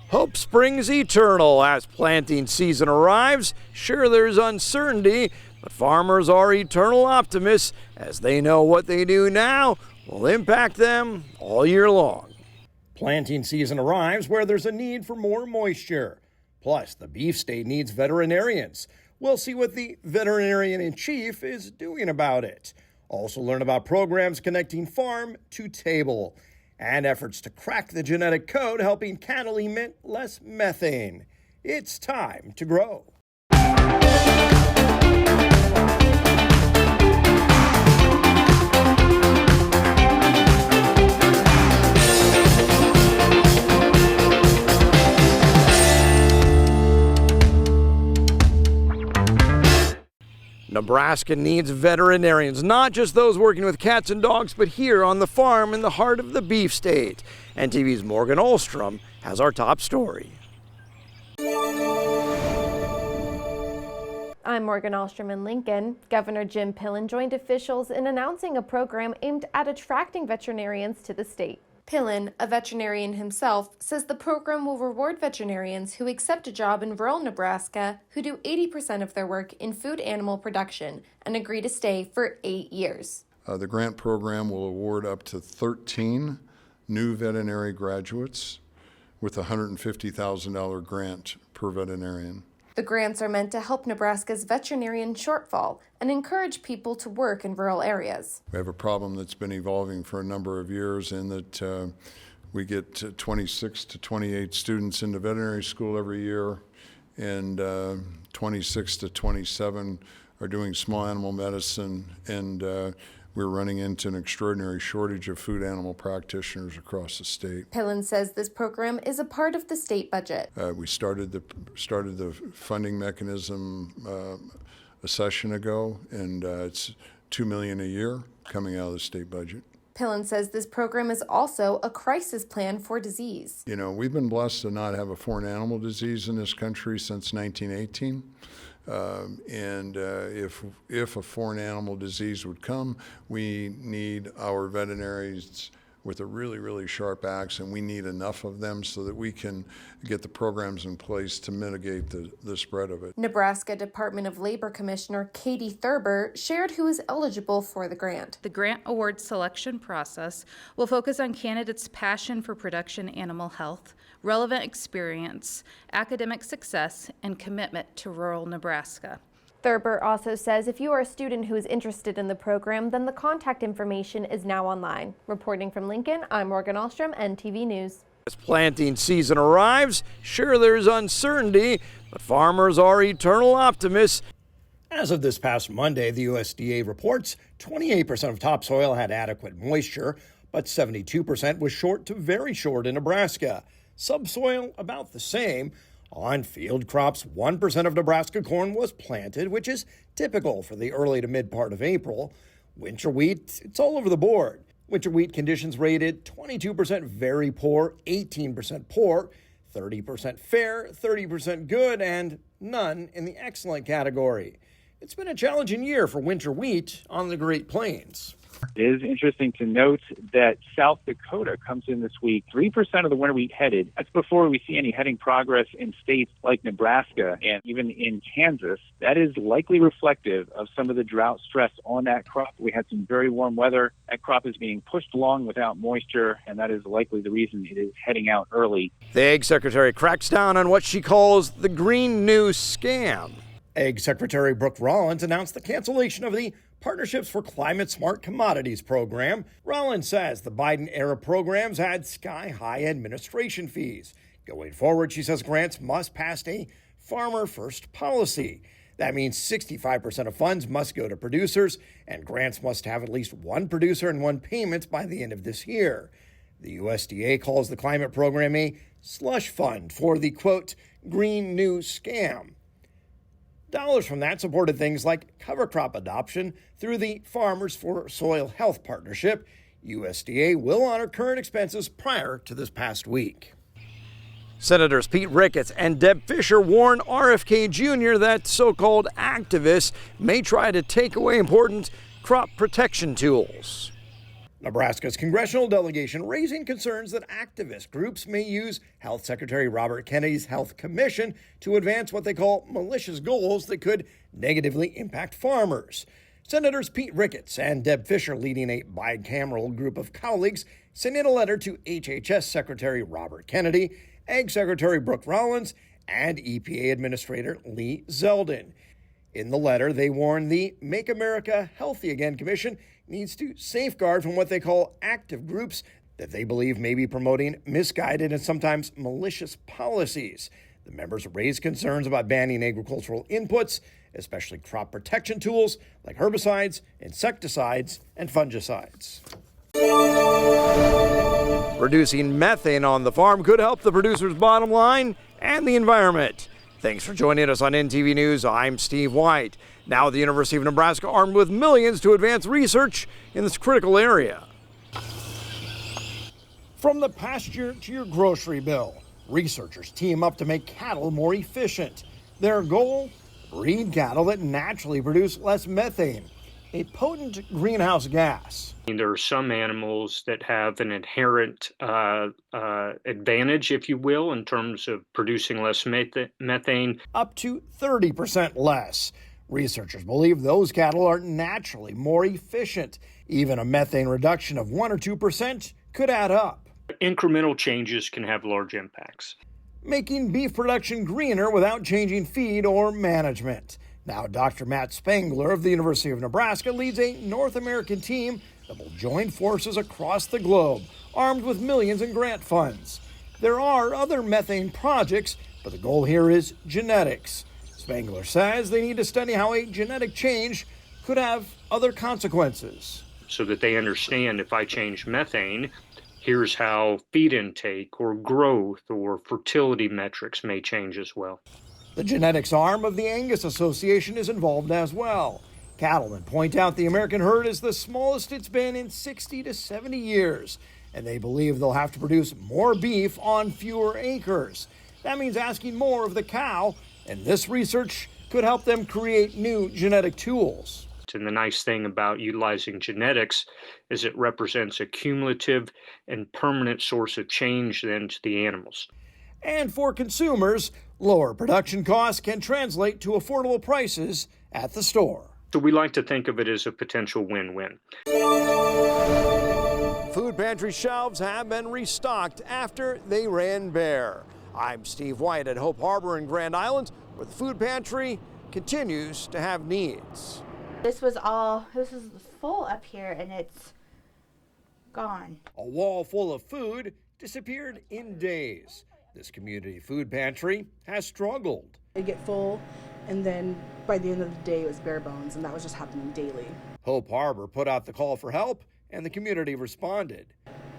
Hope springs eternal as planting season arrives. Sure, there's uncertainty, but farmers are eternal optimists as they know what they do now will impact them all year long. Planting season arrives where there's a need for more moisture. Plus, the beef state needs veterinarians. We'll see what the veterinarian in chief is doing about it. Also learn about programs connecting farm to table and efforts to crack the genetic code helping cattle emit less methane. It's time to grow. Nebraska needs veterinarians, not just those working with cats and dogs, but here on the farm in the heart of the beef state. NTV's Morgan Ahlstrom has our top story. I'm Morgan Ahlstrom in Lincoln. Governor Jim Pillen joined officials in announcing a program aimed at attracting veterinarians to the state. Pillen, a veterinarian himself, says the program will reward veterinarians who accept a job in rural Nebraska who do 80% of their work in food animal production and agree to stay for 8 years. The grant program will award up to 13 new veterinary graduates with a $150,000 grant per veterinarian. The grants are meant to help Nebraska's veterinarian shortfall and encourage people to work in rural areas. We have a problem that's been evolving for a number of years in that we get 26 to 28 students into veterinary school every year, and 26 to 27 are doing small animal medicine, and we're running into an extraordinary shortage of food animal practitioners across the state. Pillen says this program is a part of the state budget. We started the funding mechanism a session ago, and it's $2 million a year coming out of the state budget. Pillen says this program is also a crisis plan for disease. You know, we've been blessed to not have a foreign animal disease in this country since 1918. If a foreign animal disease would come, we need our veterinaries with a really, really sharp axe, and we need enough of them so that we can get the programs in place to mitigate the spread of it. Nebraska Department of Labor Commissioner Katie Thurber shared who is eligible for the grant. The grant award selection process will focus on candidates' passion for production animal health, relevant experience, academic success, and commitment to rural Nebraska. Thurber also says if you are a student who is interested in the program, then the contact information is now online. Reporting from Lincoln, I'm Morgan Ahlstrom, NTV News. As planting season arrives, sure there's uncertainty, but farmers are eternal optimists. As of this past Monday, the USDA reports 28% of topsoil had adequate moisture, but 72% was short to very short in Nebraska. Subsoil about the same. On field crops, 1% of Nebraska corn was planted, which is typical for the early to mid part of April. Winter wheat, it's all over the board. Winter wheat conditions rated 22% very poor, 18% poor, 30% fair, 30% good, and none in the excellent category. It's been a challenging year for winter wheat on the Great Plains. It is interesting to note that South Dakota comes in this week, 3% of the winter wheat headed. That's before we see any heading progress in states like Nebraska and even in Kansas. That is likely reflective of some of the drought stress on that crop. We had some very warm weather. That crop is being pushed along without moisture, and that is likely the reason it is heading out early. The Ag Secretary cracks down on what she calls the Green New scam. Ag Secretary Brooke Rollins announced the cancellation of the Partnerships for Climate Smart Commodities program. Rollins says the Biden-era programs had sky-high administration fees. Going forward, she says grants must pass a farmer-first policy. That means 65% of funds must go to producers, and grants must have at least one producer and one payment by the end of this year. The USDA calls the climate program a slush fund for the, quote, Green New scam. Dollars from that supported things like cover crop adoption through the Farmers for Soil Health Partnership. USDA will honor current expenses prior to this past week. Senators Pete Ricketts and Deb Fischer warn RFK Jr. that so-called activists may try to take away important crop protection tools. Nebraska's congressional delegation raising concerns that activist groups may use Health Secretary Robert Kennedy's Health Commission to advance what they call malicious goals that could negatively impact farmers. Senators Pete Ricketts and Deb Fisher, leading a bicameral group of colleagues, sent in a letter to HHS Secretary Robert Kennedy, Ag Secretary Brooke Rollins, and EPA Administrator Lee Zeldin. In the letter, they warn the Make America Healthy Again Commission needs to safeguard from what they call active groups that they believe may be promoting misguided and sometimes malicious policies. The members raised concerns about banning agricultural inputs, especially crop protection tools like herbicides, insecticides, and fungicides. Reducing methane on the farm could help the producer's bottom line and the environment. Thanks for joining us on NTV News. I'm Steve White. Now the University of Nebraska armed with millions to advance research in this critical area. From the pasture to your grocery bill, researchers team up to make cattle more efficient. Their goal? Breed cattle that naturally produce less methane, a potent greenhouse gas. There are some animals that have an inherent advantage, if you will, in terms of producing less methane. Up to 30% less. Researchers believe those cattle are naturally more efficient. Even a methane reduction of 1 or 2% could add up. Incremental changes can have large impacts. Making beef production greener without changing feed or management. Now, Dr. Matt Spangler of the University of Nebraska leads a North American team that will join forces across the globe, armed with millions in grant funds. There are other methane projects, but the goal here is genetics. Spangler says they need to study how a genetic change could have other consequences. So that they understand if I change methane, here's how feed intake or growth or fertility metrics may change as well. The genetics arm of the Angus Association is involved as well. Cattlemen point out the American herd is the smallest it's been in 60 to 70 years, and they believe they'll have to produce more beef on fewer acres. That means asking more of the cow, and this research could help them create new genetic tools. And the nice thing about utilizing genetics is it represents a cumulative and permanent source of change then to the animals. And for consumers, lower production costs can translate to affordable prices at the store. So we like to think of it as a potential win-win. Food pantry shelves have been restocked after they ran bare. I'm Steve White at Hope Harbor in Grand Island, where the food pantry continues to have needs. This is full up here and it's gone. A wall full of food disappeared in days. This community food pantry has struggled. It'd get full, and then by the end of the day it was bare bones, and that was just happening daily. Hope Harbor put out the call for help, and the community responded.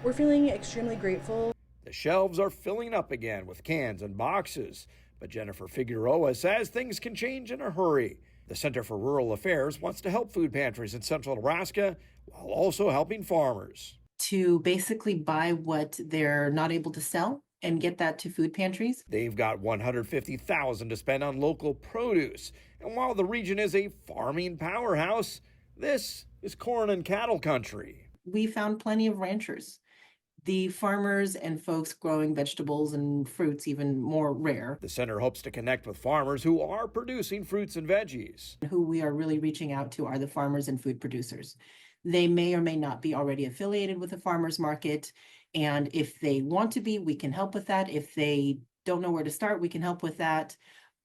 We're feeling extremely grateful. The shelves are filling up again with cans and boxes, but Jennifer Figueroa says things can change in a hurry. The Center for Rural Affairs wants to help food pantries in central Nebraska while also helping farmers. To basically buy what they're not able to sell and get that to food pantries. They've got $150,000 to spend on local produce. And while the region is a farming powerhouse, this is corn and cattle country. We found plenty of ranchers. The farmers and folks growing vegetables and fruits even more rare. The center hopes to connect with farmers who are producing fruits and veggies. Who we are really reaching out to are the farmers and food producers. They may or may not be already affiliated with the farmers market. And if they want to be, we can help with that. If they don't know where to start, we can help with that.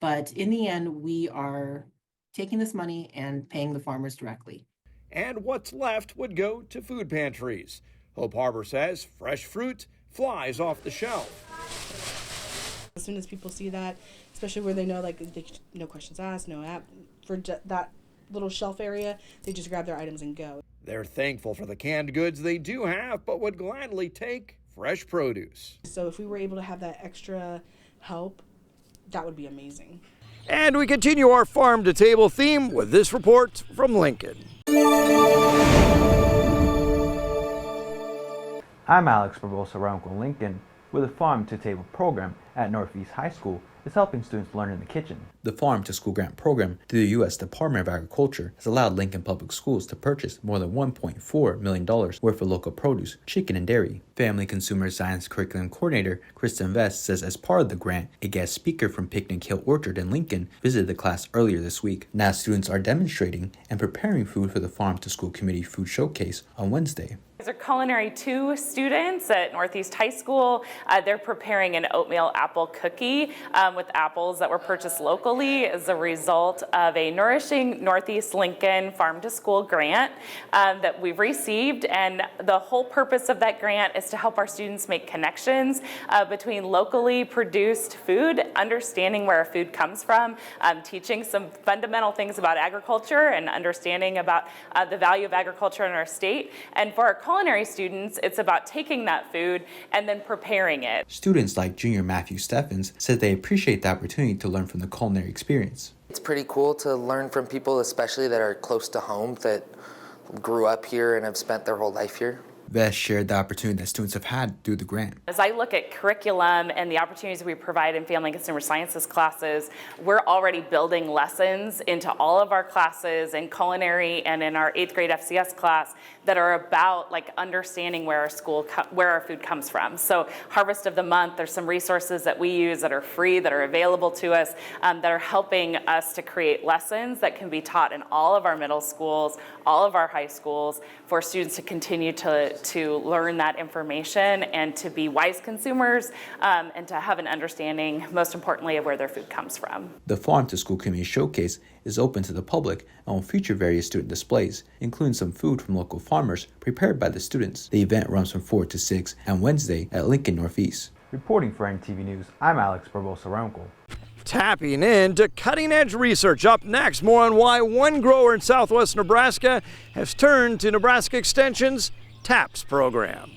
But in the end, we are taking this money and paying the farmers directly. And what's left would go to food pantries. Hope Harbor says fresh fruit flies off the shelf. As soon as people see that, especially where they know, no questions asked, no app, for that little shelf area, they just grab their items and go. They're thankful for the canned goods they do have, but would gladly take fresh produce. So if we were able to have that extra help, that would be amazing. And we continue our farm to table theme with this report from Lincoln. I'm Alex Barbosa Ranco Lincoln with a Farm to Table program at Northeast High School is helping students learn in the kitchen. The Farm to School Grant Program through the U.S. Department of Agriculture has allowed Lincoln Public Schools to purchase more than $1.4 million worth of local produce, chicken, and dairy. Family Consumer Science Curriculum Coordinator Kristen Vest says as part of the grant, a guest speaker from Picnic Hill Orchard in Lincoln visited the class earlier this week. Now students are demonstrating and preparing food for the Farm to School Committee Food Showcase on Wednesday. These are Culinary 2 students at Northeast High School. They're preparing an oatmeal apple cookie with apples that were purchased locally as a result of a Nourishing Northeast Lincoln Farm to School grant that we've received. And the whole purpose of that grant is to help our students make connections between locally produced food, understanding where our food comes from, teaching some fundamental things about agriculture and understanding about the value of agriculture in our state. And for our culinary students, it's about taking that food and then preparing it. Students like junior Matthew Steffens said they appreciate the opportunity to learn from the culinary experience. It's pretty cool to learn from people, especially that are close to home, that grew up here and have spent their whole life here. Vest shared the opportunity that students have had through the grant. As I look at curriculum and the opportunities we provide in family and consumer sciences classes, we're already building lessons into all of our classes in culinary and in our 8th grade FCS class that are about understanding where our food comes from. So Harvest of the Month, there's some resources that we use that are free, that are available to us, that are helping us to create lessons that can be taught in all of our middle schools, all of our high schools, for students to continue to learn that information and to be wise consumers and to have an understanding, most importantly, of where their food comes from. The Farm to School Community Showcase is open to the public and will feature various student displays, including some food from local farmers prepared by the students. The event runs from 4 to 6 on Wednesday at Lincoln Northeast. Reporting for NTV News, I'm Alex Barbosa-Ronco. Tapping into cutting-edge research. Up next, more on why one grower in southwest Nebraska has turned to Nebraska Extension's TAPS program.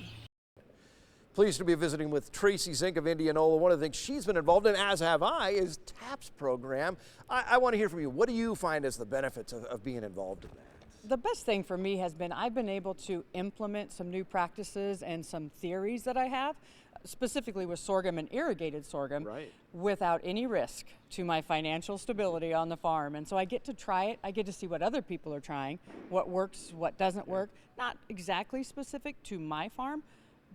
Pleased to be visiting with Tracy Zink of Indianola. One of the things she's been involved in, as have I, is TAPS program. I want to hear from you. What do you find as the benefits of being involved in that? The best thing for me has been I've been able to implement some new practices and some theories that I have, specifically with sorghum and irrigated sorghum, without any risk to my financial stability on the farm. And so I get to try it. I get to see what other people are trying, what works, what doesn't work. Not exactly specific to my farm,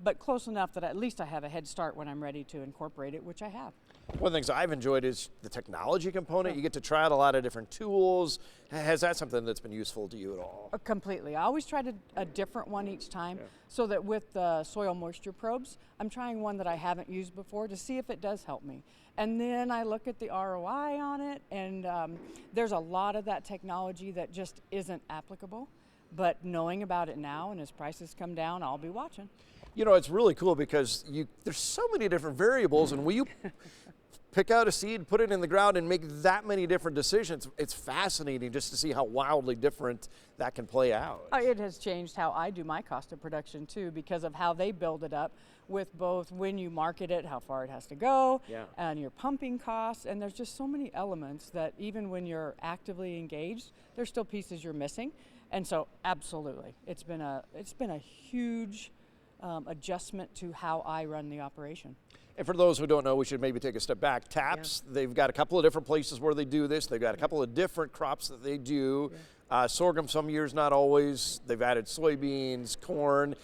but close enough that at least I have a head start when I'm ready to incorporate it, which I have. One of the things I've enjoyed is the technology component. You get to try out a lot of different tools. Has that something that's been useful to you at all? Completely. I always try a different one each time, so that with the soil moisture probes, I'm trying one that I haven't used before to see if it does help me. And then I look at the ROI on it, and there's a lot of that technology that just isn't applicable. But knowing about it now, and as prices come down, I'll be watching. You know, it's really cool because there's so many different variables, and when you pick out a seed, put it in the ground, and make that many different decisions, it's fascinating just to see how wildly different that can play out. It has changed how I do my cost of production too, because of how they build it up with both when you market it, how far it has to go, and your pumping costs. And there's just so many elements that even when you're actively engaged, there's still pieces you're missing. And so absolutely, it's been a huge adjustment to how I run the operation. And for those who don't know, we should maybe take a step back. TAPS, they've got a couple of different places where they do this. They've got a couple of different crops that they do. Sorghum some years, not always. They've added soybeans, corn.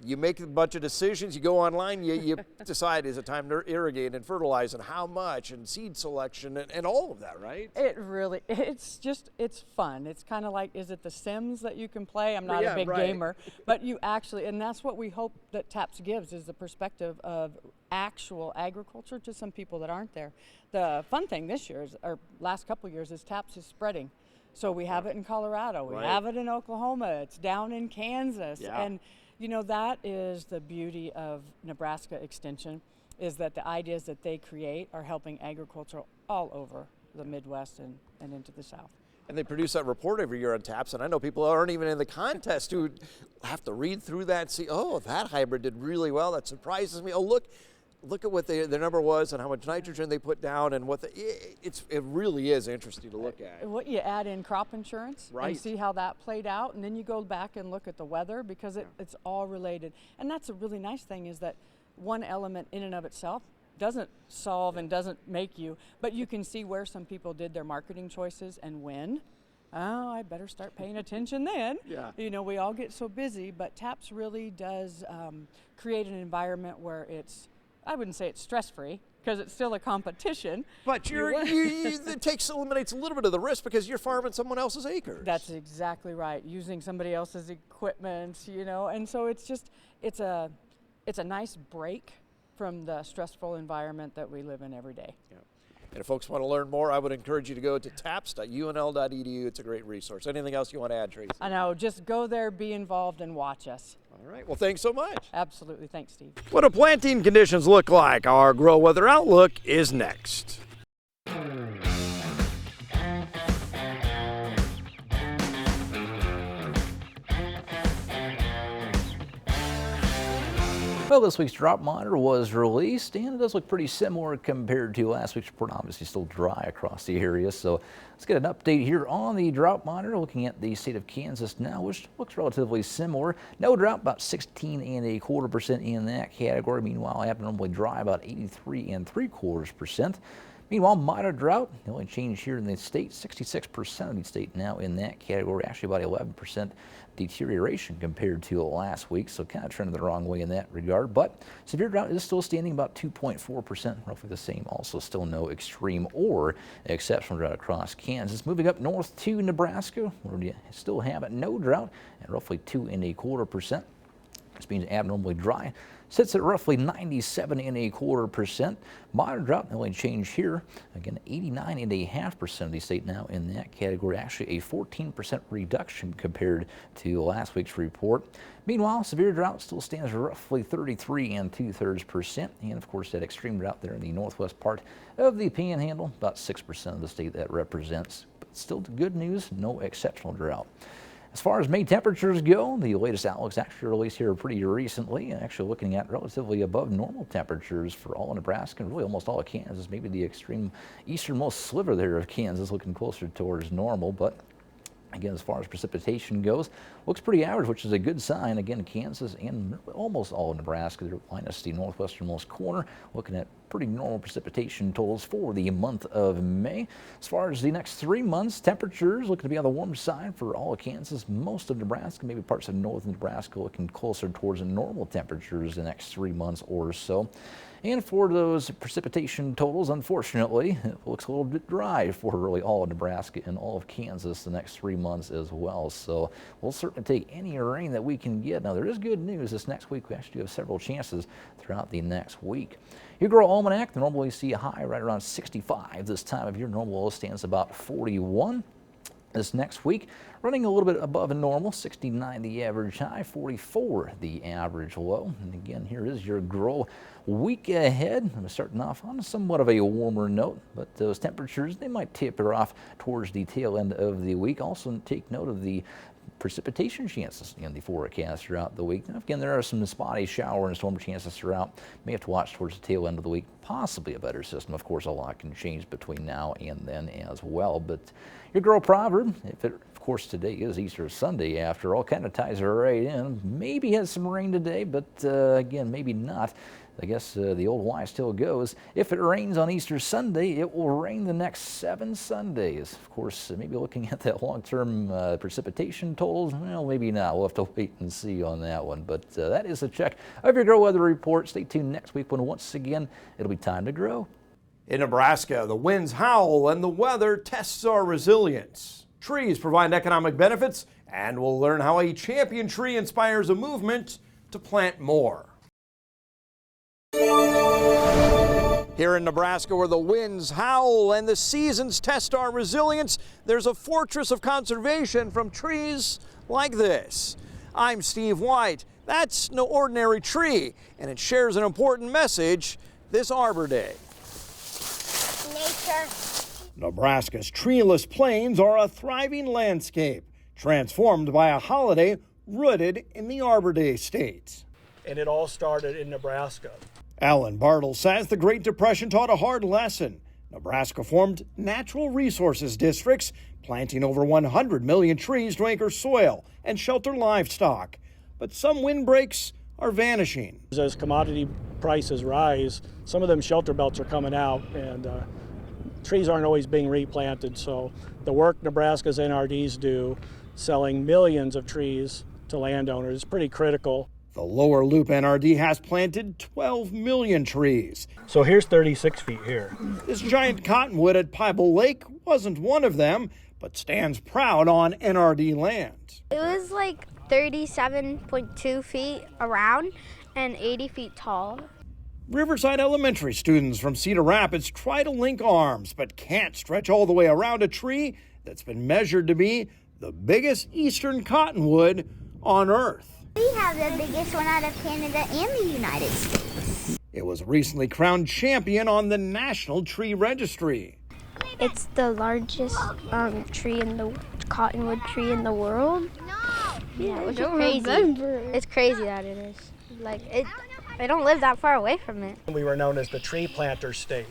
You make a bunch of decisions. You go online, you decide, is it time to irrigate and fertilize, and how much, and seed selection, and all of that, right? It's fun. It's kind of like, is it The Sims that you can play? I'm not a big gamer, but you actually, and that's what we hope that TAPS gives, is the perspective of actual agriculture to some people that aren't there. The fun thing this year, or last couple of years, is TAPS is spreading. So we have it in Colorado, we have it in Oklahoma, it's down in Kansas, and you know, that is the beauty of Nebraska Extension, is that the ideas that they create are helping agriculture all over the Midwest and into the South. And they produce that report every year on TAPS, and I know people aren't even in the contest who have to read through that and see, oh, that hybrid did really well, that surprises me. Oh, look at what their number was and how much nitrogen they put down, and it really is interesting to look at. What you add in crop insurance and see how that played out, and then you go back and look at the weather, because it's all related. And that's a really nice thing, is that one element in and of itself doesn't solve and doesn't make you, but you can see where some people did their marketing choices and when. Oh, I better start paying attention then. Yeah. You know, we all get so busy, but TAPS really does create an environment where it's, I wouldn't say it's stress-free, because it's still a competition. But it eliminates a little bit of the risk because you're farming someone else's acres. That's exactly right. Using somebody else's equipment, you know, and so it's just, it's a nice break from the stressful environment that we live in every day. Yeah. And if folks want to learn more, I would encourage you to go to taps.unl.edu. It's a great resource. Anything else you want to add, Tracy? I know. Just go there, be involved, and watch us. All right. Well, thanks so much. Absolutely. Thanks, Steve. What do planting conditions look like? Our Grow Weather Outlook is next. Well, this week's drought monitor was released, and it does look pretty similar compared to last week's report. Obviously still dry across the area, so let's get an update here on the drought monitor. Looking at the state of Kansas now, which looks relatively similar. No drought, about 16.25% in that category. Meanwhile, abnormally dry, about 83.75%. Meanwhile, moderate drought, the only change here in the state, 66% of the state now in that category, actually about 11% deterioration compared to last week, so kind of trending the wrong way in that regard. But severe drought is still standing about 2.4%, roughly the same. Also still no extreme or exceptional drought across Kansas. Moving up north to Nebraska, where you still have no drought at roughly 2.25%. This means abnormally dry sits at roughly 97.25%. Moderate drought, the only change here, again, 89.5% of the state now in that category, actually a 14% reduction compared to last week's report. Meanwhile, severe drought still stands roughly 33.2%, and of course that extreme drought there in the northwest part of the Panhandle, about 6% of the state that represents. But still good news, no exceptional drought. As far as May temperatures go, the latest outlook's actually released here pretty recently, and actually looking at relatively above normal temperatures for all of Nebraska and really almost all of Kansas. Maybe the extreme easternmost sliver there of Kansas looking closer towards normal, but again, as far as precipitation goes, looks pretty average, which is a good sign. Again, Kansas and almost all of Nebraska, they're minus the northwesternmost corner, looking at pretty normal precipitation totals for the month of May. As far as the next 3 months, temperatures looking to be on the warm side for all of Kansas, most of Nebraska, maybe parts of northern Nebraska looking closer towards normal temperatures the next 3 months or so. And for those precipitation totals, unfortunately, it looks a little bit dry for really all of Nebraska and all of Kansas the next 3 months as well. So we'll certainly take any rain that we can get. Now, there is good news. This next week, we actually have several chances throughout the next week. You grow almanac, normally see a high right around 65 this time of year. Normal low stands about 41. This next week, running a little bit above normal, 69 the average high, 44 the average low. And again, here is your grow week ahead. I'm starting off on somewhat of a warmer note, but those temperatures, they might taper off towards the tail end of the week. Also take note of the precipitation chances in the forecast throughout the week. Now, again, there are some spotty shower and storm chances throughout. May have to watch towards the tail end of the week. Possibly a better system. Of course, a lot can change between now and then as well. But your girl proverb, if it, of course, today is Easter Sunday after all, kind of ties her right in. Maybe has some rain today, but again, maybe not. I guess the old why still goes, if it rains on Easter Sunday, it will rain the next 7 Sundays. Of course, maybe looking at that long-term precipitation totals, well, maybe not. We'll have to wait and see on that one. But that is a check of your Grow Weather Report. Stay tuned next week when once again, it'll be time to grow. In Nebraska, the winds howl and the weather tests our resilience. Trees provide economic benefits, and we'll learn how a champion tree inspires a movement to plant more. Here in Nebraska, where the winds howl and the seasons test our resilience, there's a fortress of conservation from trees like this. I'm Steve White. That's no ordinary tree, and it shares an important message this Arbor Day. Nature. Nebraska's treeless plains are a thriving landscape, transformed by a holiday rooted in the Arbor Day state. And it all started in Nebraska. Alan Bartle says the Great Depression taught a hard lesson. Nebraska formed natural resources districts, planting over 100 million trees to anchor soil and shelter livestock. But some windbreaks are vanishing. As commodity prices rise, some of them shelter belts are coming out, and trees aren't always being replanted. So the work Nebraska's NRDs do, selling millions of trees to landowners, is pretty critical. The Lower Loup NRD has planted 12 million trees. So here's 36 feet here. This giant cottonwood at Pybel Lake wasn't one of them, but stands proud on NRD land. It was like 37.2 feet around and 80 feet tall. Riverside Elementary students from Cedar Rapids try to link arms, but can't stretch all the way around a tree that's been measured to be the biggest eastern cottonwood on Earth. We have the biggest one out of Canada and the United States. It was recently crowned champion on the National Tree Registry. It's the largest cottonwood tree in the world. Yeah, which is crazy. It's crazy that it is. I don't live that far away from it. We were known as the tree planter state.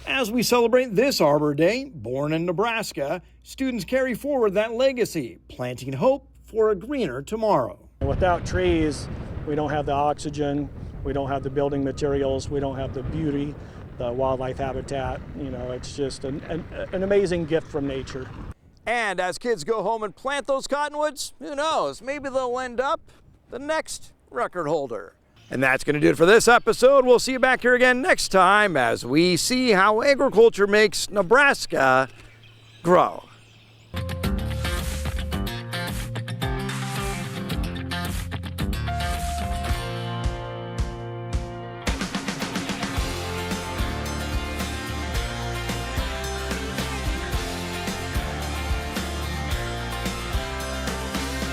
As we celebrate this Arbor Day, born in Nebraska, students carry forward that legacy, planting hope for a greener tomorrow. And without trees, we don't have the oxygen, we don't have the building materials, we don't have the beauty, the wildlife habitat. You know, it's just an amazing gift from nature. And as kids go home and plant those cottonwoods, who knows, maybe they'll end up the next record holder. And that's going to do it for this episode. We'll see you back here again next time as we see how agriculture makes Nebraska grow.